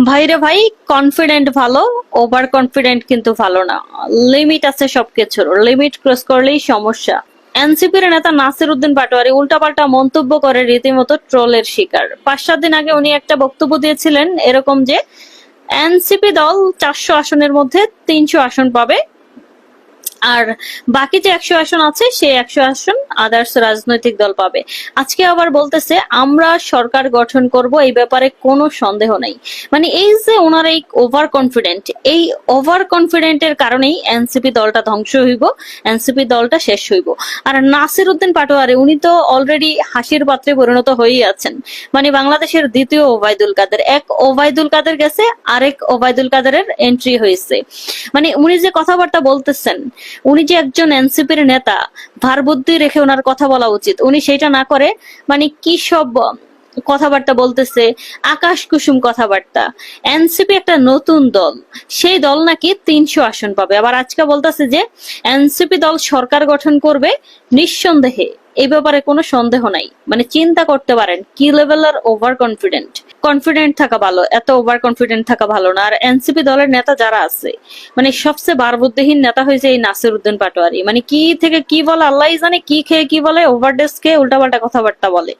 ভাইরে ভাই, কনফিডেন্ট ভালো, ওভার কনফিডেন্ট কিন্তু ভালো না। লিমিট আছে সবকিছুর, লিমিট ক্রস করলেই সমস্যা। এনসিপির নেতা নাসির উদ্দিন পাটোয়ারি উল্টাপাল্টা মন্তব্য করে রীতিমতো ট্রোলের শিকার। 5-7 দিন আগে উনি একটা বক্তব্য দিয়েছিলেন এরকম যে এনসিপি দল 400 আসনের মধ্যে 300 আসন পাবে, আর বাকি যে 100 আসন আছে সেই 100 আসন আদার্স রাজনৈতিক দল পাবে। আজকে আবার বলতেছে আমরা সরকার গঠন করব, এই ব্যাপারে কোনো সন্দেহ নেই। মানে এই যে ওনার এই ওভার কনফিডেন্ট, এই ওভার কনফিডেন্টের কারণেই এনসিপি দলটা ধ্বংস হইব, এনসিপি দলটা শেষ হইব। আর নাসির উদ্দিন পাটোয়ারি উনি তো অলরেডি হাসির পাত্রে পরিণত হয়েই আছেন। মানে বাংলাদেশের দ্বিতীয় ওবায়দুল কাদের, এক ওবায়দুল কাদের গেছে, আরেক ওবায়দুল কাদেরের এন্ট্রি হয়েছে। মানে উনি যে কথাবার্তা বলতেছেন, উনি যে একজন এনসিপির নেতা, ভার বুদ্ধি রেখে ওনার কথা বলা উচিত। উনি সেটা না করে মানে কি সব কথাবার্তা বলতেছে, আকাশ কুসুম কথাবার্তা। এনসিপি একটা নতুন দল, সেই দল নাকি 300 আসন পাবে। আবার আজকে বলতেছে যে এনসিপি দল সরকার গঠন করবে নিঃসন্দেহে, এই ব্যাপারে কোনো সন্দেহ নাই। মানে চিন্তা করতে পারেন কি লেভেলের ওভার কনফিডেন্ট। কনফিডেন্ট থাকা ভালো, এত ওভার কনফিডেন্ট থাকা ভালো না। আর এনসিপি দলের নেতা যারা আছে, মানে সবচেয়ে বারবুদ্ধিহীন নেতা হয়েছে এই নাসির উদ্দিন পাটোয়ারি। মানে কি থেকে কি বলে আল্লাহই জানে, কি খেয়ে কি বলে, ওভারডোজ খেয়ে উল্টাপাল্টা কথাবার্তা বলে।